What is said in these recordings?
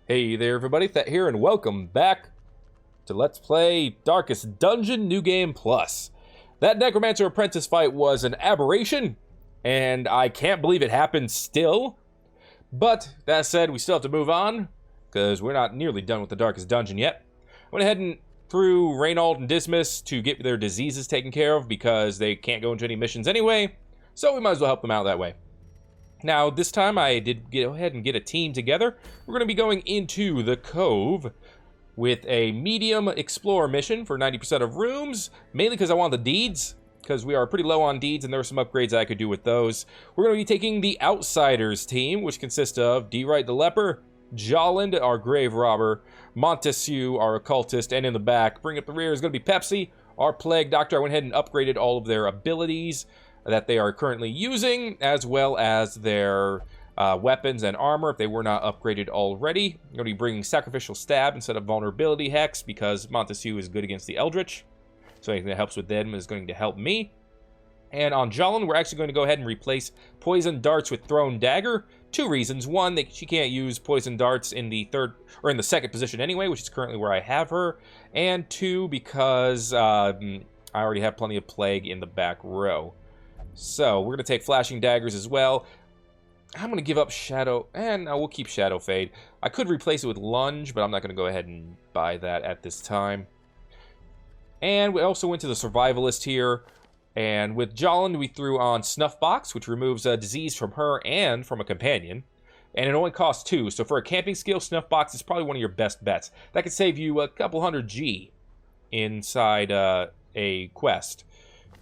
Hey there everybody, Thet here, and welcome back to Let's Play Darkest Dungeon New Game Plus. That Necromancer Apprentice fight was an aberration, and I can't believe it happened still. But, that said, we still have to move on, because we're not nearly done with the Darkest Dungeon yet. I went ahead and threw Reynold and Dismas to get their diseases taken care of, because they can't go into any missions anyway, so we might as well help them out that way. Now, this time I did go ahead and get a team together. We're going to be going into the cove with a medium explorer mission for 90% of rooms, mainly because I want the deeds, because we are pretty low on deeds and there are some upgrades I could do with those. We're going to be taking the Outsiders team, which consists of D-Right the Leper, Jolland, our grave robber, Montesquieu, our occultist, and in the back, bring up the rear, is going to be Pepsi, our plague doctor. I went ahead and upgraded all of their abilities that they are currently using, as well as their weapons and armor if they were not upgraded already. I'm going to be bringing Sacrificial Stab instead of Vulnerability Hex because Montesquieu is good against the Eldritch. So anything that helps with them is going to help me. And on Jolland, we're actually going to go ahead and replace Poison Darts with Thrown Dagger. Two reasons. One, that she can't use Poison Darts in the third or in the second position anyway, which is currently where I have her. And two, because I already have plenty of Plague in the back row. So, we're going to take Flashing Daggers as well. I'm going to give up Shadow, and we'll keep Shadow Fade. I could replace it with Lunge, but I'm not going to go ahead and buy that at this time. And we also went to the Survivalist here, and with Jolland we threw on Snuff Box, which removes a disease from her and from a companion. And it only costs 2, so for a camping skill, Snuff Box is probably one of your best bets. That could save you a couple hundred G inside a quest,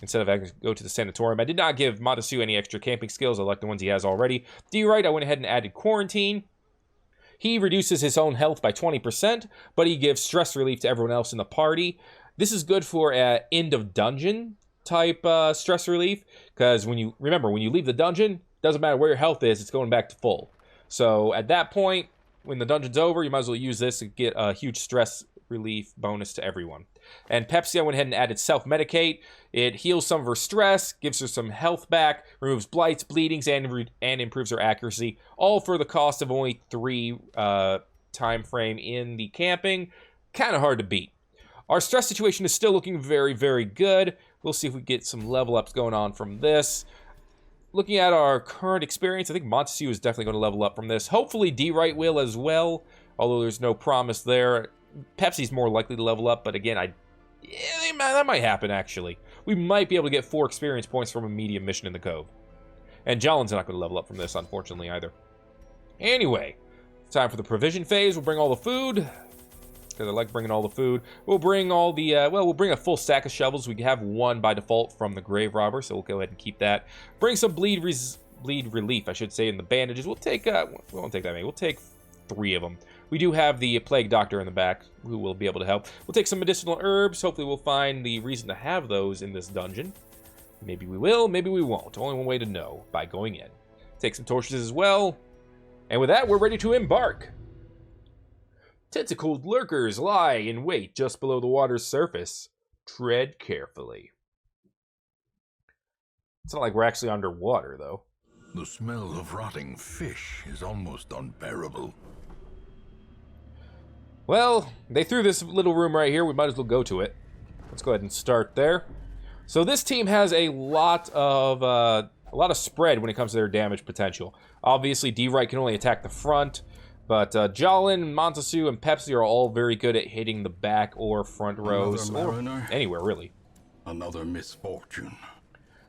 instead of having to go to the sanatorium. I did not give Montesquieu any extra camping skills. I like the ones he has already. D-Right, I went ahead and added Quarantine. He reduces his own health by 20%, but he gives stress relief to everyone else in the party. This is good for end of dungeon type stress relief, because when you leave the dungeon, doesn't matter where your health is, it's going back to full. So at that point, when the dungeon's over, you might as well use this to get a huge stress relief bonus to everyone. And Pepsi, I went ahead and added Self-Medicate. It heals some of her stress, gives her some health back, removes blights, bleedings, and improves her accuracy, all for the cost of only 3 time frame in the camping. Kind of hard to beat. Our stress situation is still looking very, very good. We'll see if we get some level ups going on from this. Looking at our current experience, I think Montesquieu is definitely going to level up from this. Hopefully D-Right will as well, although there's no promise there. Pepsi's more likely to level up, but again, that might happen, actually. We might be able to get 4 experience points from a medium mission in the cove. And Jolland's not going to level up from this, unfortunately, either. Anyway, time for the provision phase. We'll bring all the food, because I like bringing all the food. We'll bring all the, we'll bring a full stack of shovels. We have 1 by default from the grave robber, so we'll go ahead and keep that. Bring some bleed relief, I should say, in the bandages. We'll take, we won't take that many. We'll take 3 of them. We do have the plague doctor in the back who will be able to help. We'll take some medicinal herbs. Hopefully we'll find the reason to have those in this dungeon. Maybe we will, maybe we won't. Only one way to know, by going in. Take some torches as well. And with that, we're ready to embark. Tentacled lurkers lie in wait just below the water's surface. Tread carefully. It's not like we're actually underwater, though. The smell of rotting fish is almost unbearable. Well, they threw this little room right here. We might as well go to it. Let's go ahead and start there. So this team has a lot of spread when it comes to their damage potential. Obviously, D-Right can only attack the front, but Jolland, Montesquieu, and Pepsi are all very good at hitting the back or front rows, or anywhere really. Another misfortune.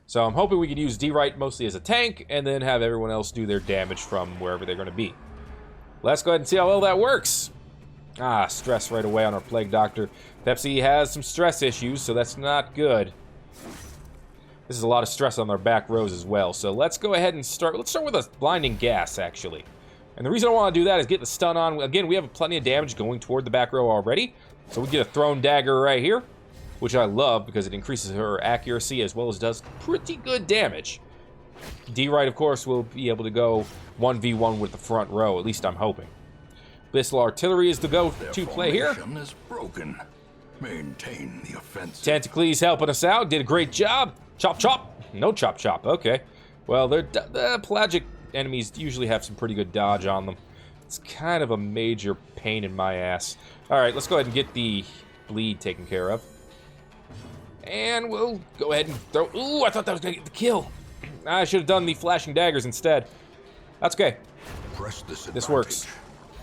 So I'm hoping we can use D-Right mostly as a tank, and then have everyone else do their damage from wherever they're going to be. Let's go ahead and see how well that works. Stress right away on our plague doctor. Pepsi has some stress issues, so that's not good. This is a lot of stress on their back rows as well. So let's go ahead and start. Let's start with a blinding gas, actually. And the reason I want to do that is get the stun on. Again, we have plenty of damage going toward the back row already. So we get a thrown dagger right here, which I love because it increases her accuracy as well as does pretty good damage. D-Right, of course, will be able to go 1v1 with the front row. At least I'm hoping. Bissell Artillery is the go-to play here. Is broken. Maintain the offensive. Tentacles helping us out. Did a great job. Chop, chop. No chop, chop. Okay. Well, the pelagic enemies usually have some pretty good dodge on them. It's kind of a major pain in my ass. Alright, let's go ahead and get the bleed taken care of. And we'll go ahead and throw... Ooh, I thought that was going to get the kill. I should have done the flashing daggers instead. That's okay. Press this works.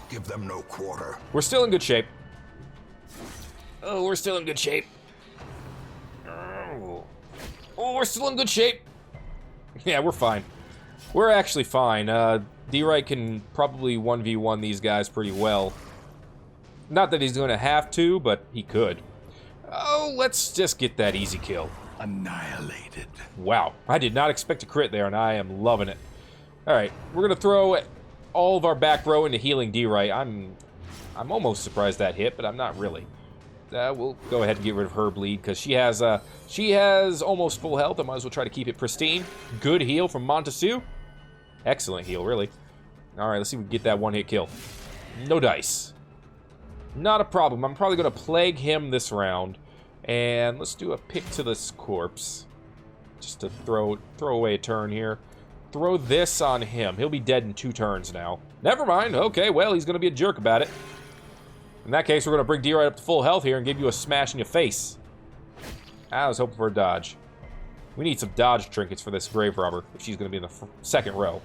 Give them no quarter. We're still in good shape. Oh, we're still in good shape. Oh, we're still in good shape. Yeah, we're fine. We're actually fine. D-Right can probably 1v1 these guys pretty well. Not that he's going to have to, but he could. Oh, let's just get that easy kill. Annihilated. Wow, I did not expect a crit there, and I am loving it. Alright, we're going to throw all of our back row into healing D-Right. I'm almost surprised that hit, but I'm not really. We'll go ahead and get rid of her bleed, because she has almost full health. I might as well try to keep it pristine. Good heal from Montesu. Excellent heal, really. Alright, let's see if we can get that one-hit kill. No dice. Not a problem. I'm probably going to plague him this round. And let's do a pick to this corpse. Just to throw away a turn here. Throw this on him. He'll be dead in 2 turns now. Never mind. Okay, well, he's going to be a jerk about it. In that case, we're going to bring D-Right up to full health here and give you a smash in your face. I was hoping for a dodge. We need some dodge trinkets for this grave robber if she's going to be in the second row.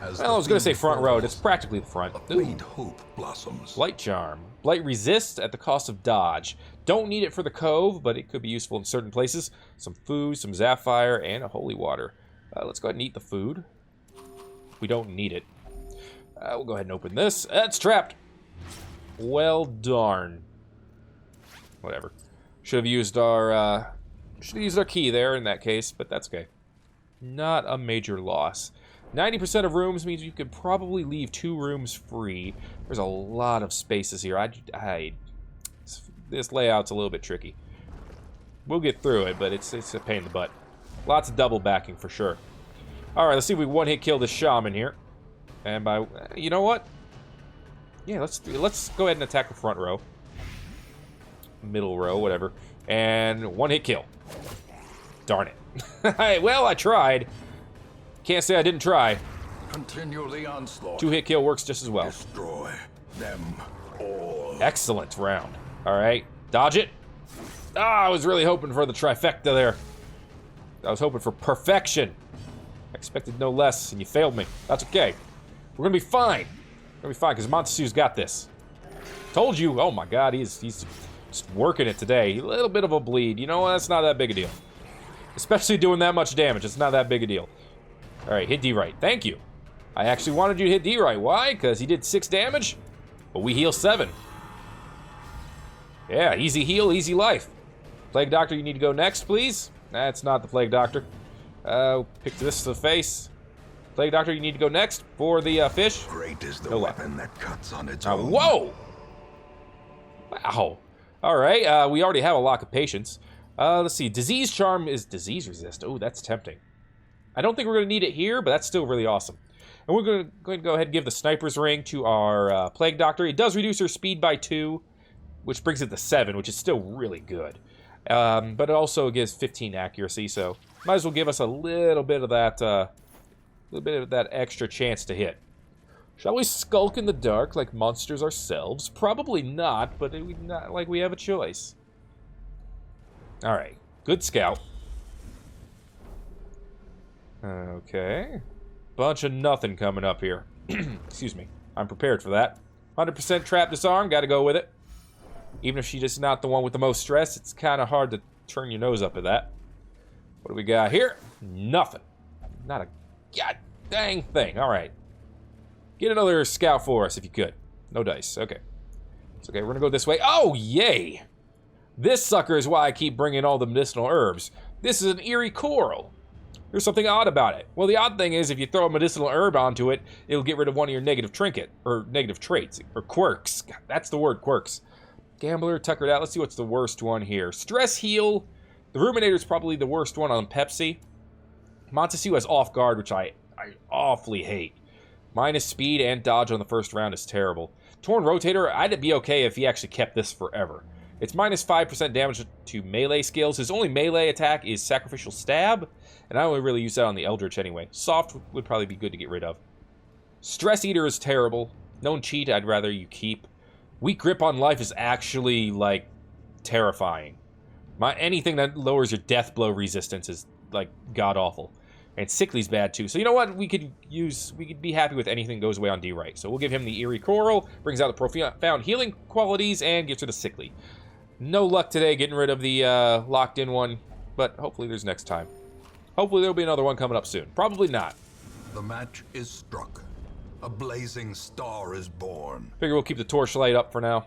Well, I was going to say front row. It's practically the front. Faint hope blossoms. Blight Charm. Blight resist at the cost of dodge. Don't need it for the cove, but it could be useful in certain places. Some food, some sapphire, and a holy water. Let's go ahead and eat the food. We don't need it. We'll go ahead and open this. It's trapped. Well, darn. Whatever. Should have used our key there in that case, but that's okay. Not a major loss. 90% of rooms means you could probably leave 2 rooms free. There's a lot of spaces here. This layout's a little bit tricky. We'll get through it, but it's a pain in the butt. Lots of double backing for sure. Alright, let's see if we one-hit kill this shaman here. And by... You know what? Yeah, let's go ahead and attack the front row. Middle row, whatever. And one-hit kill. Darn it. Hey, well, I tried. Can't say I didn't try. Continue the onslaught. 2-hit kill works just as well. Destroy them all. Excellent round. Alright, dodge it. Ah, I was really hoping for the trifecta there. I was hoping for perfection. I expected no less, and you failed me. That's okay. We're gonna be fine. We're gonna be fine, because Montesu's got this. Told you. Oh my god, he's just working it today. A little bit of a bleed. You know what? That's not that big a deal. Especially doing that much damage. It's not that big a deal. Alright, hit D-Right. Thank you. I actually wanted you to hit D-Right. Why? Because he did 6 damage, but we heal 7. Yeah, easy heal, easy life. Plague Doctor, you need to go next, please. That's not the Plague Doctor. Pick this to the face. Plague Doctor, you need to go next for the fish. Great is the weapon that cuts on its own. Whoa! Wow. Alright, we already have a lock of patience. Let's see. Disease Charm is disease resist. Oh, that's tempting. I don't think we're going to need it here, but that's still really awesome. And we're going to go ahead and give the Sniper's Ring to our Plague Doctor. It does reduce her speed by 2, which brings it to 7, which is still really good. But it also gives 15 accuracy, so might as well give us a little bit of that extra chance to hit. Shall we skulk in the dark like monsters ourselves? Probably not, but not like we have a choice. Alright, good scout. Okay. Bunch of nothing coming up here. Excuse me. I'm prepared for that. 100% trap disarm, gotta go with it. Even if she's just not the one with the most stress, it's kind of hard to turn your nose up at that. What do we got here? Nothing. Not a god dang thing. Alright. Get another scout for us if you could. No dice. Okay. It's okay, we're gonna go this way. Oh, yay! This sucker is why I keep bringing all the medicinal herbs. This is an eerie coral. There's something odd about it. Well, the odd thing is if you throw a medicinal herb onto it, it'll get rid of one of your negative trinket, or negative traits, or quirks. God, that's the word, quirks. Gambler, tuckered out. Let's see what's the worst one here. Stress heal. The Ruminator is probably the worst one on Pepsi. Montesu has off guard, which I awfully hate. Minus speed and dodge on the first round is terrible. Torn Rotator, I'd be okay if he actually kept this forever. It's minus 5% damage to melee skills. His only melee attack is Sacrificial Stab, and I only really use that on the Eldritch anyway. Soft would probably be good to get rid of. Stress Eater is terrible. Known cheat I'd rather you keep. Weak Grip on Life is actually, like, terrifying. Anything that lowers your death blow resistance is, like, god-awful. And Sickly's bad, too. So you know what? We could be happy with anything that goes away on D right. So we'll give him the Eerie Coral, brings out the profound healing qualities, and gets rid of Sickly. No luck today getting rid of the locked-in one, but hopefully there's next time. Hopefully there'll be another one coming up soon. Probably not. The match is struck. A blazing star is born. Figure we'll keep the torchlight up for now.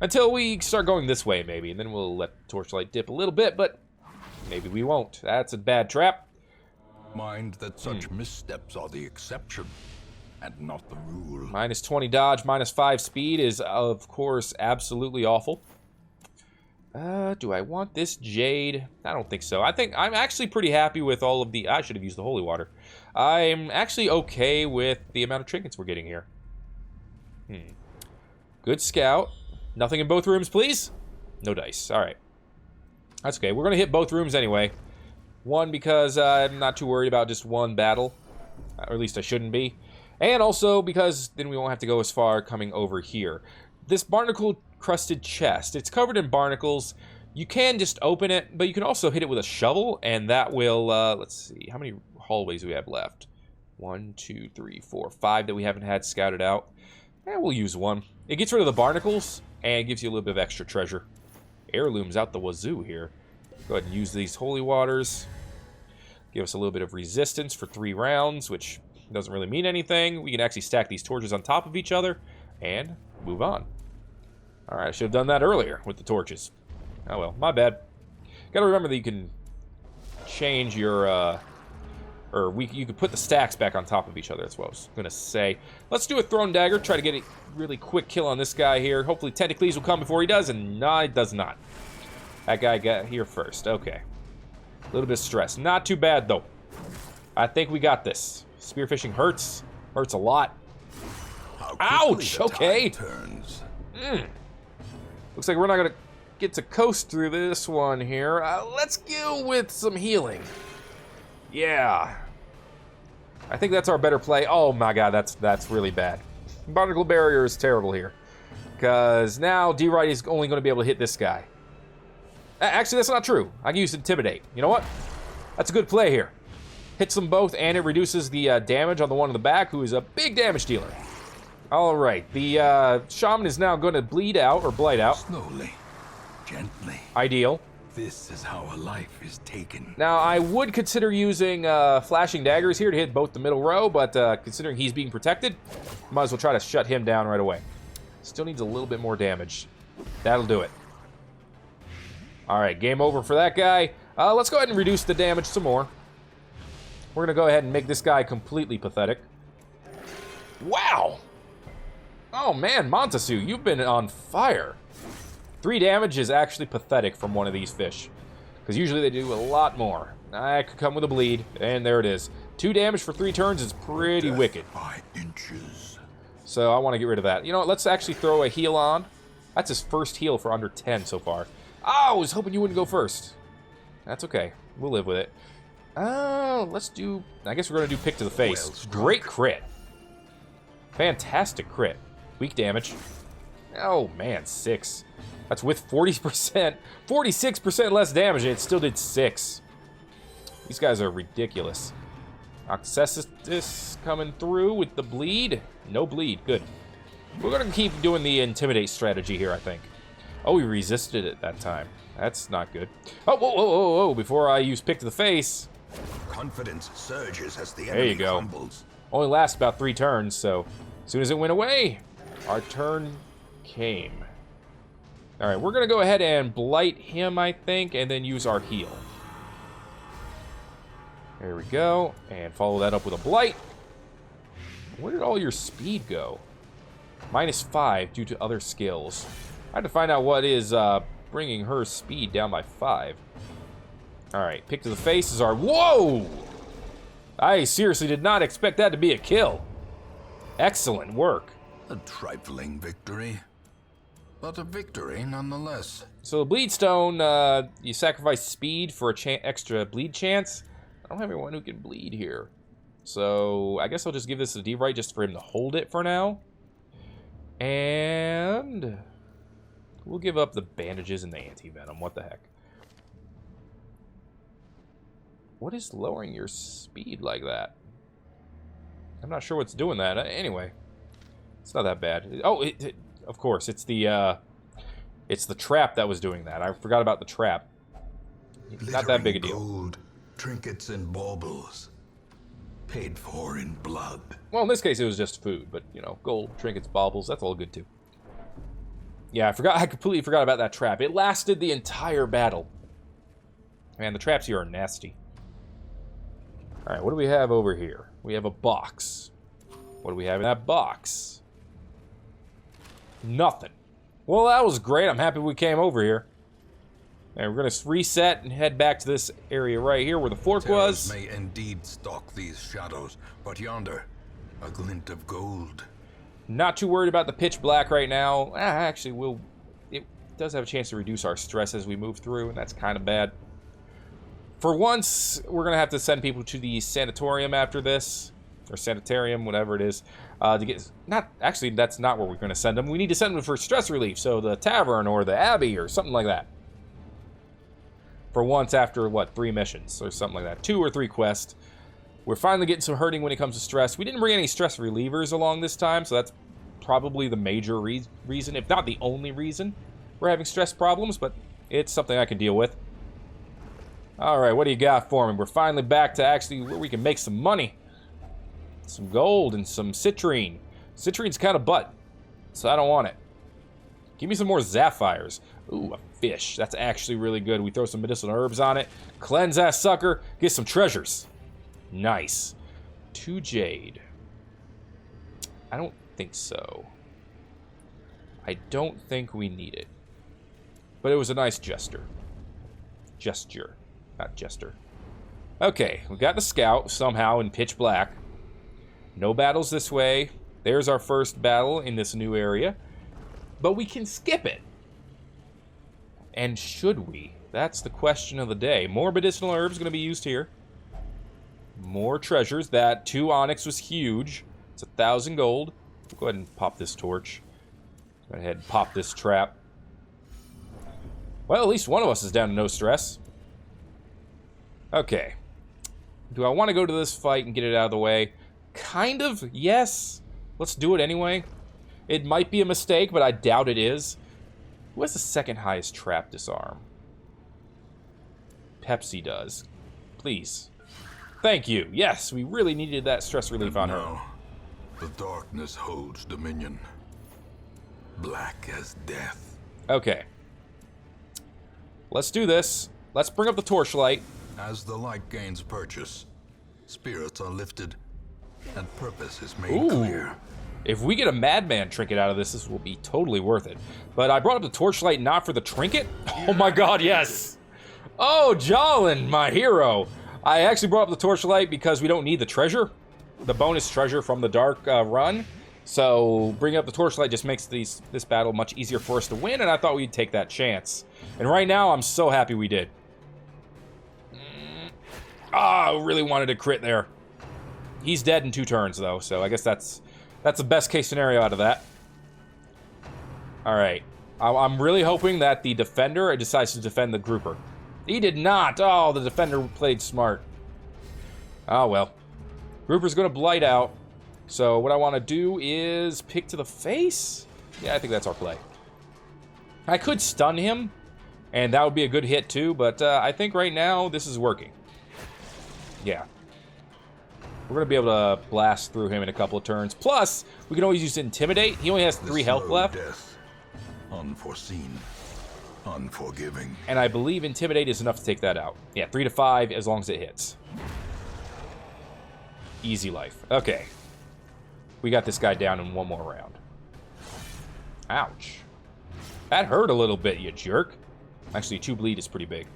Until we start going this way, maybe. And then we'll let the torchlight dip a little bit, but maybe we won't. That's a bad trap. Mind that such missteps are the exception, and not the rule. Minus 20 dodge, minus 5 speed is, of course, absolutely awful. Do I want this jade? I don't think so. I think I'm actually pretty happy with all of the... I should have used the holy water. I'm actually okay with the amount of trinkets we're getting here. Good scout. Nothing in both rooms, please? No dice. All right. That's okay. We're going to hit both rooms anyway. One, because I'm not too worried about just one battle. Or at least I shouldn't be. And also because then we won't have to go as far coming over here. This barnacle-crusted chest. It's covered in barnacles. You can just open it, but you can also hit it with a shovel, and that will, let's see, how many hallways do we have left? 1, 2, 3, 4, 5 that we haven't had scouted out. We'll use one. It gets rid of the barnacles, and gives you a little bit of extra treasure. Heirlooms out the wazoo here. Go ahead and use these holy waters. Give us a little bit of resistance for 3 rounds, which doesn't really mean anything. We can actually stack these torches on top of each other, and move on. Alright, I should have done that earlier with the torches. Oh well, my bad. Gotta remember that you can change your, you could put the stacks back on top of each other, that's what I was gonna say. Let's do a thrown dagger, try to get a really quick kill on this guy here. Hopefully Tentacles will come before he does, and no, it does not. That guy got here first, okay. A little bit of stress. Not too bad, though. I think we got this. Spearfishing hurts. Hurts a lot. Ouch! Okay. Looks like we're not gonna get to coast through this one here. Let's go with some healing. Yeah. I think that's our better play. Oh my god, that's really bad. Barnacle barrier is terrible here. Because now D-Right is only going to be able to hit this guy. Actually, that's not true. I can use Intimidate. You know what? That's a good play here. Hits them both, and it reduces the damage on the one in the back, who is a big damage dealer. All right, the shaman is now going to bleed out, or blight out. Slowly, gently. Ideal. This is how a life is taken. Now, I would consider using flashing daggers here to hit both the middle row, but considering he's being protected, might as well try to shut him down right away. Still needs a little bit more damage. That'll do it. All right, game over for that guy. Let's go ahead and reduce the damage some more. We're going to go ahead and make this guy completely pathetic. Wow! Oh man, Montesu, you've been on fire. 3 damage is actually pathetic from one of these fish. Because usually they do a lot more. I could come with a bleed, and there it is. 2 damage for 3 turns is pretty wicked. By inches. So I want to get rid of that. You know what, let's actually throw a heal on. That's his first heal for under 10 so far. Oh, I was hoping you wouldn't go first. That's okay. We'll live with it. Let's do... I guess we're going to do Pick to the Face. Great crit. Fantastic crit. Weak damage. Oh, man, 6. That's with 40%. 46% less damage, and it still did 6. These guys are ridiculous. Accessus coming through with the bleed. No bleed. Good. We're going to keep doing the Intimidate strategy here, I think. Oh, we resisted it that time. That's not good. Oh, whoa, whoa, whoa, whoa. Before I use Pick to the Face. Confidence surges as the There enemy you go. crumbles. Only lasts about 3 turns, so as soon as it went away, our turn came. All right, we're going to go ahead and blight him, I think, and then use our heal. There we go, and follow that up with a blight. Where did all your speed go? -5 due to other skills. I had to find out what is bringing her speed down by 5. All right, Pick to the Face is our... Whoa! I seriously did not expect that to be a kill. Excellent work. A trifling victory, but a victory nonetheless. So the Bleed Stone, you sacrifice speed for a extra bleed chance. I don't have anyone who can bleed here. So I guess I'll just give this to D-Right just for him to hold it for now. And we'll give up the bandages and the anti-venom. What the heck? What is lowering your speed like that? I'm not sure what's doing that. Anyway, it's not that bad. Oh, of course, it's the trap that was doing that. I forgot about the trap. Not that big a deal. Gold, trinkets and baubles, paid for in blood. Well, in this case, it was just food, but you know, gold, trinkets, baubles, that's all good too. Yeah, I completely forgot about that trap. It lasted the entire battle. Man, the traps here are nasty. All right, what do we have over here? We have a box. What do we have in that box? Nothing. Well, that was great. I'm happy we came over here. And we're going to reset and head back to this area right here where the fork was. Terrors may indeed stalk these shadows, but yonder, a glint of gold. Not too worried about the pitch black right now. Actually, it does have a chance to reduce our stress as we move through, and that's kind of bad. For once, we're going to have to send people to the sanatorium after this. Or sanitarium, whatever it is. To get... Actually, that's not where we're going to send them. We need to send them for stress relief. So the tavern or the abbey or something like that. For once after, what, 3 missions or something like that. 2 or 3 quests. We're finally getting some hurting when it comes to stress. We didn't bring any stress relievers along this time, so that's probably the major reason, if not the only reason we're having stress problems, but it's something I can deal with. Alright, what do you got for me? We're finally back to actually where we can make some money. Some gold and some citrine. Citrine's kind of butt, so I don't want it. Give me some more sapphires. Ooh, a fish. That's actually really good. We throw some medicinal herbs on it. Cleanse that sucker. Get some treasures. Nice. 2 jade. I don't think so. I don't think we need it. But it was a nice gesture. Gesture. Not jester. Okay, we got the scout somehow in pitch black. No battles this way. There's our first battle in this new area. But we can skip it. And should we? That's the question of the day. More medicinal herbs going to be used here. More treasures. That 2 onyx was huge. It's 1,000 gold. Go ahead and pop this torch. Go ahead and pop this trap. Well, at least one of us is down to no stress. Okay. Do I want to go to this fight and get it out of the way? Kind of, yes. Let's do it anyway. It might be a mistake, but I doubt it is. Who has the second highest trap disarm? Pepsi does. Please. Thank you. Yes, we really needed that stress relief on her. The darkness holds dominion. Black as death. Okay. Let's do this. Let's bring up the torchlight. As the light gains purchase, spirits are lifted, and purpose is made clear. If we get a madman trinket out of this, this will be totally worth it. But I brought up the torchlight not for the trinket? Oh my god, yes! Oh, Jolin, my hero! I actually brought up the torchlight because we don't need the treasure. The bonus treasure from the dark run. So bringing up the torchlight just makes this battle much easier for us to win, and I thought we'd take that chance. And right now, I'm so happy we did. I really wanted to crit there. He's dead in 2 turns, though, so I guess that's the best case scenario out of that. Alright. I'm really hoping that the defender decides to defend the grouper. He did not! Oh, the defender played smart. Oh, well. Grouper's gonna blight out. So what I want to do is pick to the face? Yeah, I think that's our play. I could stun him, and that would be a good hit too, but I think right now this is working. Yeah. We're going to be able to blast through him in a couple of turns. Plus, we can always use Intimidate. He only has 3 health left. Death. Unforeseen. Unforgiving. And I believe Intimidate is enough to take that out. Yeah, 3 to 5 as long as it hits. Easy life. Okay. We got this guy down in 1 more round. Ouch. That hurt a little bit, you jerk. Actually, 2 bleed is pretty big.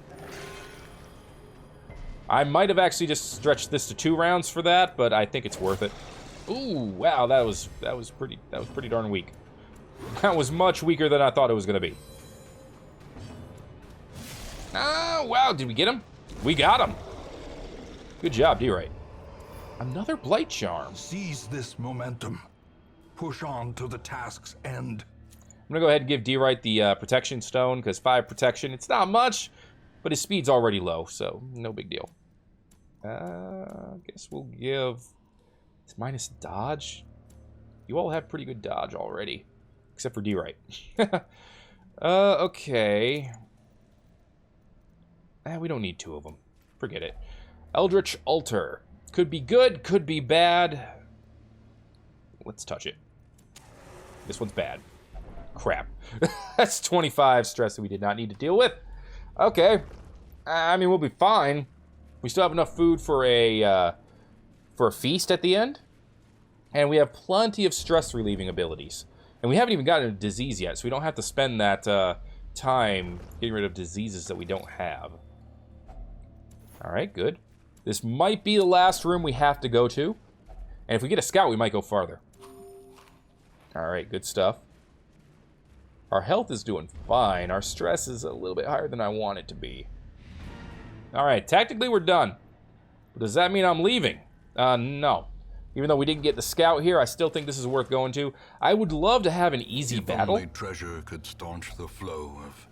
I might have actually just stretched this to 2 rounds for that, but I think it's worth it. Ooh, wow, that was pretty darn weak. That was much weaker than I thought it was gonna be. Oh, wow, did we get him? We got him. Good job, D-Right. Another Blight Charm. Seize this momentum. Push on to the task's end. I'm going to go ahead and give D-Right the Protection Stone, because 5 protection, it's not much, but his speed's already low, so no big deal. I guess we'll give... It's minus dodge. You all have pretty good dodge already, except for D-Right. Okay. We don't need 2 of them. Forget it. Eldritch Altar. Could be good, could be bad. Let's touch it. This one's bad. Crap. That's 25 stress that we did not need to deal with. Okay. I mean, we'll be fine. We still have enough food for a feast at the end. And we have plenty of stress-relieving abilities. And we haven't even gotten a disease yet, so we don't have to spend that time getting rid of diseases that we don't have. Alright, good. This might be the last room we have to go to. And if we get a scout, we might go farther. Alright, good stuff. Our health is doing fine. Our stress is a little bit higher than I want it to be. Alright, tactically we're done. But does that mean I'm leaving? No. Even though we didn't get the scout here, I still think this is worth going to. I would love to have an easy battle. Only treasure could staunch the flow of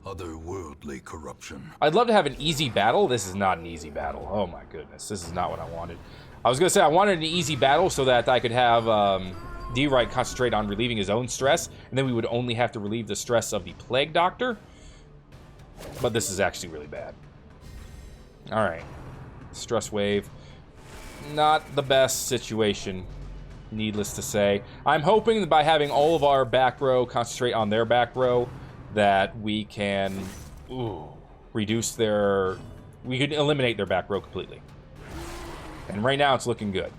otherworldly corruption. I'd love to have an easy battle. This is not an easy battle. Oh my goodness, this is not what I wanted. I was gonna say I wanted an easy battle so that I could have D-Right concentrate on relieving his own stress, and then we would only have to relieve the stress of the Plague Doctor. But this is actually really bad. Alright. Stress wave. Not the best situation, needless to say. I'm hoping that by having all of our back row concentrate on their back row, that we can reduce their... We could eliminate their back row completely. And right now it's looking good.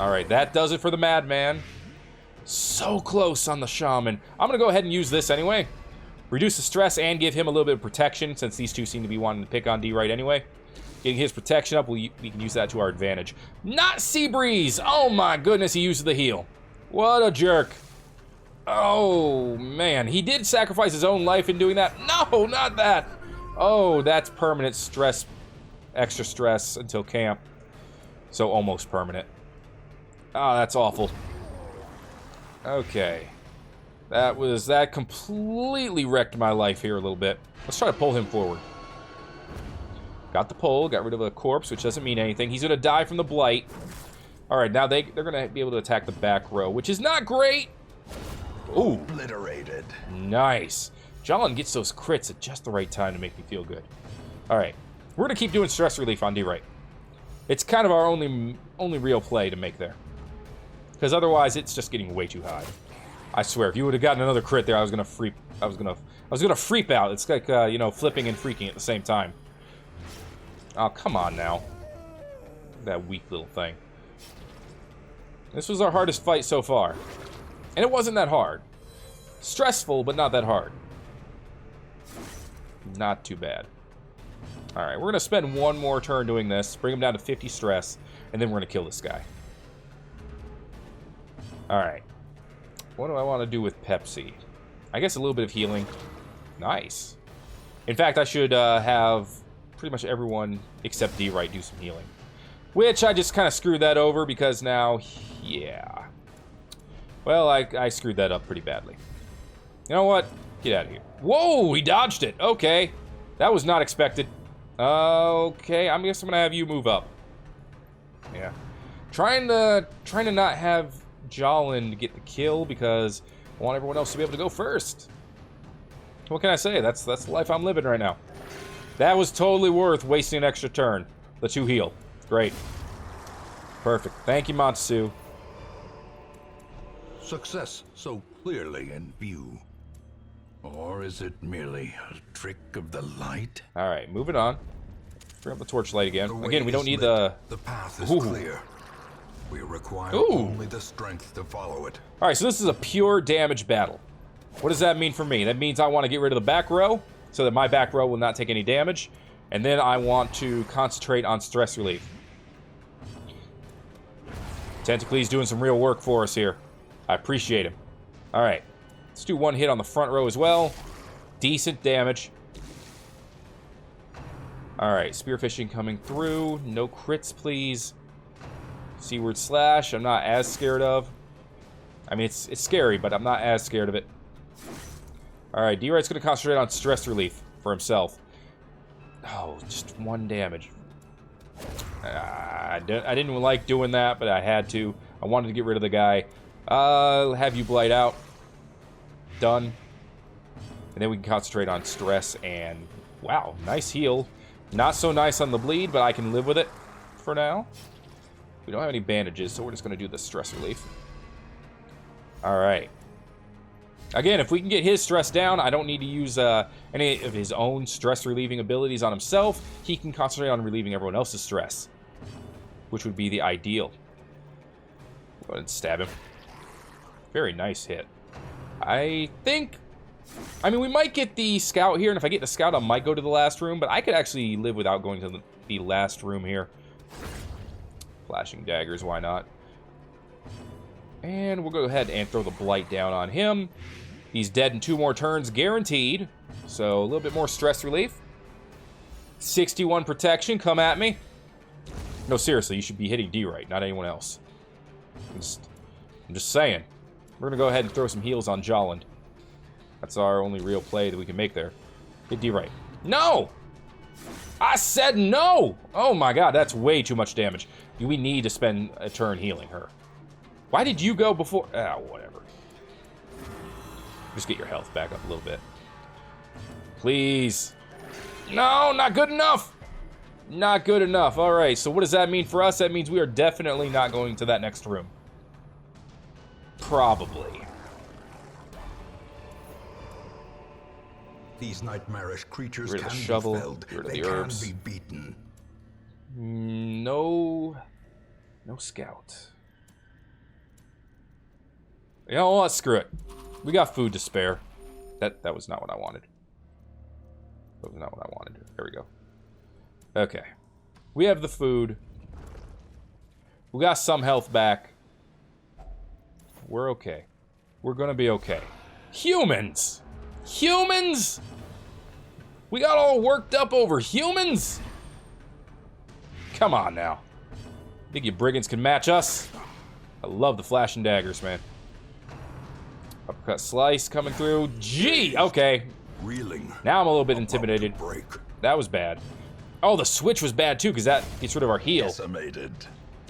Alright, that does it for the Madman. So close on the Shaman. I'm going to go ahead and use this anyway. Reduce the stress and give him a little bit of protection, since these two seem to be wanting to pick on D-Right anyway. Getting his protection up, we can use that to our advantage. Not Seabreeze! Oh my goodness, he used the heal. What a jerk. Oh, man. He did sacrifice his own life in doing that. No, not that. Oh, that's permanent stress. Extra stress until camp. So almost permanent. Oh, that's awful. Okay. That completely wrecked my life here a little bit. Let's try to pull him forward. Got the pull, got rid of a corpse, which doesn't mean anything. He's gonna die from the blight. Alright, now they're gonna be able to attack the back row, which is not great. Ooh. Obliterated. Nice. Jolin gets those crits at just the right time to make me feel good. Alright. We're gonna keep doing stress relief on D-Right. It's kind of our only real play to make there. Because otherwise it's just getting way too high. I swear, if you would have gotten another crit there, I was gonna freak out. It's like you know, flipping and freaking at the same time. Oh, come on now. That weak little thing. This was our hardest fight so far. And it wasn't that hard. Stressful, but not that hard. Not too bad. Alright, we're going to spend one more turn doing this. Bring him down to 50 stress. And then we're going to kill this guy. Alright. What do I want to do with Pepsi? I guess a little bit of healing. Nice. In fact, I should have pretty much everyone except D-Right do some healing. Which I just kind of screwed that over because now, yeah. Well, I screwed that up pretty badly. You know what? Get out of here. Whoa, he dodged it. Okay. That was not expected. Okay, I guess I'm gonna have you move up. Yeah. Trying to not have Jolin get the kill because I want everyone else to be able to go first. What can I say? That's the life I'm living right now. That was totally worth wasting an extra turn. The 2 heal. Great. Perfect. Thank you, Montesu. Success so clearly in view. Or is it merely a trick of the light? Alright, moving on. Bring up the torchlight again. The Again, we don't way need is lit. the... The path is Ooh. clear. We require Ooh. only the strength to follow it. Alright, so this is a pure damage battle. What does that mean for me? That means I want to get rid of the back row so that my back row will not take any damage. And then I want to concentrate on stress relief. Tentacles doing some real work for us here. I appreciate him. Alright. Let's do 1 hit on the front row as well. Decent damage. Alright, spearfishing coming through. No crits, please. Seaward slash, I'm not as scared of. I mean, it's scary, but I'm not as scared of it. Alright, D-Right's going to concentrate on stress relief for himself. Oh, just 1 damage. I didn't like doing that, but I had to. I wanted to get rid of the guy. Have you blight out. Done. And then we can concentrate on stress and... Wow, nice heal. Not so nice on the bleed, but I can live with it for now. We don't have any bandages, so we're just going to do the stress relief. Alright. Again, if we can get his stress down, I don't need to use any of his own stress-relieving abilities on himself. He can concentrate on relieving everyone else's stress, which would be the ideal. Go ahead and stab him. Very nice hit. I think... I mean, we might get the scout here, and if I get the scout, I might go to the last room, but I could actually live without going to the last room here. Flashing daggers, why not? And we'll go ahead and throw the blight down on him. He's dead in 2 more turns, guaranteed. So a little bit more stress relief. 61 protection, come at me. No, seriously, you should be hitting D-Right, not anyone else. I'm just saying. We're going to go ahead and throw some heals on Jolland. That's our only real play that we can make there. Hit D-Right. No! I said no! Oh my god, that's way too much damage. We need to spend a turn healing her. Why did you go before? Ah, whatever. Just get your health back up a little bit. Please. No, not good enough! Not good enough. Alright, so what does that mean for us? That means we are definitely not going to that next room. Probably. These nightmarish creatures Get rid of can the shovel, be felled. get rid of They the can herbs. be beaten. No scout. You know what? Screw it. We got food to spare. That was not what I wanted. That was not what I wanted. There we go. Okay. We have the food. We got some health back. We're okay. We're gonna be okay. Humans! Humans! We got all worked up over humans? Come on now. Think you brigands can match us? I love the flashing daggers, man. Uppercut slice coming through. Gee! Okay. Reeling. Now I'm a little bit intimidated. Break. That was bad. Oh, the switch was bad too, because that gets rid of our heal. Decimated.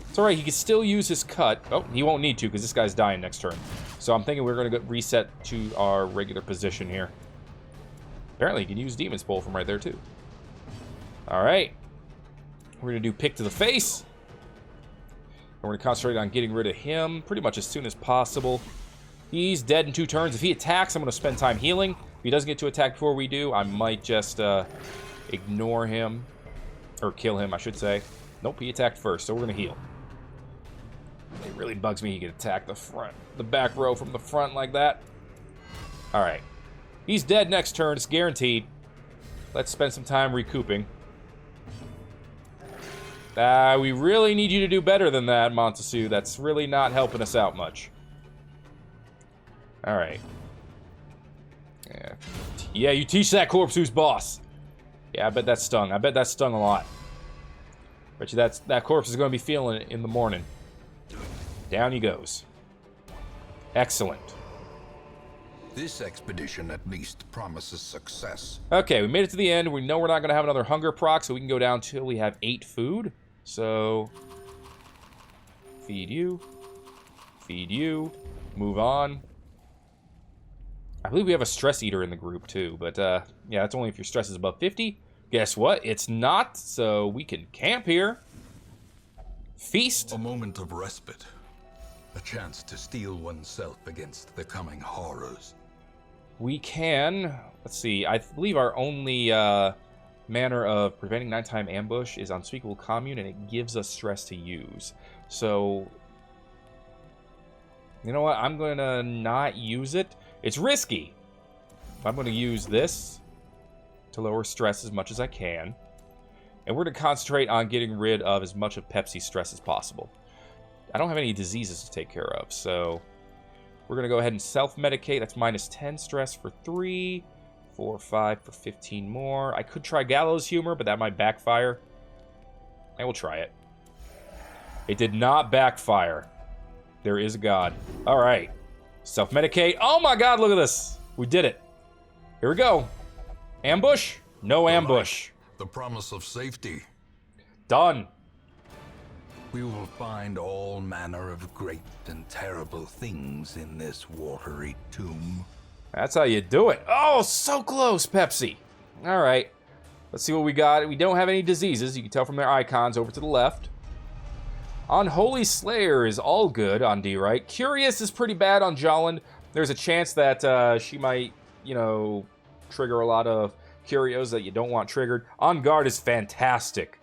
It's alright, he can still use his cut. Oh, he won't need to, because this guy's dying next turn. So I'm thinking we're going to reset to our regular position here. Apparently, he can use Demon's Bowl from right there, too. Alright. We're going to do Pick to the Face. And we're going to concentrate on getting rid of him pretty much as soon as possible. He's dead in 2 turns. If he attacks, I'm going to spend time healing. If he doesn't get to attack before we do, I might just ignore him. Or kill him, I should say. Nope, he attacked first, so we're going to heal. It really bugs me he can attack the back row from the front like that. Alright. He's dead next turn, it's guaranteed. Let's spend some time recouping. We really need you to do better than that, Montessu. That's really not helping us out much. Alright. Yeah, you teach that corpse who's boss. Yeah, I bet that stung. I bet that stung a lot. Bet you that corpse is going to be feeling it in the morning. Down he goes. Excellent. This expedition at least promises success. Okay, we made it to the end. We know we're not going to have another hunger proc, so we can go down till we have 8 food. So, feed you. Feed you. Move on. I believe we have a stress eater in the group too, but yeah, that's only if your stress is above 50. Guess what? It's not, so we can camp here. Feast. A moment of respite. A chance to steel oneself against the coming horrors. We can. Let's see. I believe our only manner of preventing nighttime ambush is Unspeakable Commune, and it gives us stress to use. So, you know what? I'm going to not use it. It's risky. I'm going to use this to lower stress as much as I can. And we're going to concentrate on getting rid of as much of Pepsi's stress as possible. I don't have any diseases to take care of, so we're going to go ahead and self-medicate. That's minus 10 stress for 3, 4 or 5 for 15 more. I could try Gallows Humor, but that might backfire. I will try it. It did not backfire. There is a god. All right. Self-medicate. Oh my god, look at this. We did it. Here we go. Ambush? No ambush. The promise of safety. Done. We will find all manner of great and terrible things in this watery tomb. That's how you do it. Oh, so close, Pepsi. All right. Let's see what we got. We don't have any diseases. You can tell from their icons over to the left. Unholy Slayer is all good on D, right? Curious is pretty bad on Jolland. There's a chance that she might, you know, trigger a lot of curios that you don't want triggered. On Guard is fantastic.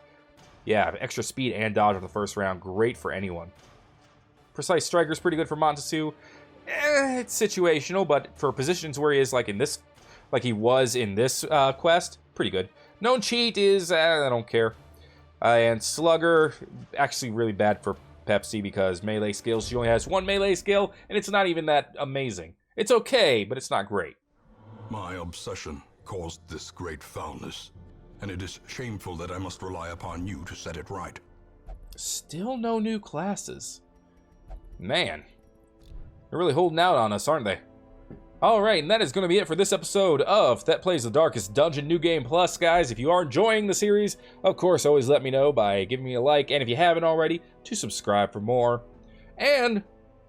Yeah, extra speed and dodge on the first round. Great for anyone. Precise Striker is pretty good for Montesu. It's situational, but for positions where he is like in this, like he was in this quest, pretty good. Known Cheat is, I don't care. And Slugger, actually really bad for Pepsi because melee skills. She only has one melee skill, and it's not even that amazing. It's okay, but it's not great. My obsession caused this great foulness, and it is shameful that I must rely upon you to set it right. Still no new classes. Man, they're really holding out on us, aren't they? Alright, and that is going to be it for this episode of Thet Plays the Darkest Dungeon New Game Plus, guys. If you are enjoying the series, of course, always let me know by giving me a like, and if you haven't already, to subscribe for more. And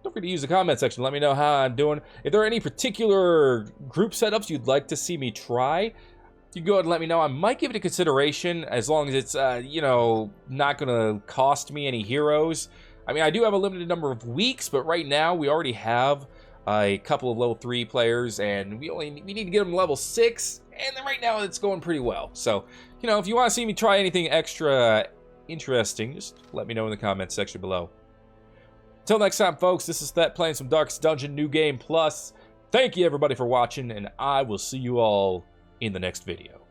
don't forget to use the comment section to let me know how I'm doing. If there are any particular group setups you'd like to see me try, you can go ahead and let me know. I might give it a consideration, as long as it's, you know, not going to cost me any heroes. I mean, I do have a limited number of weeks, but right now we already have a couple of level 3 players, and we need to get them level 6, and then right now it's going pretty well. So, you know, if you want to see me try anything extra interesting, just let me know in the comments section below. Until next time, folks, this is Thet playing some Darkest Dungeon New Game Plus. Thank you, everybody, for watching, and I will see you all in the next video.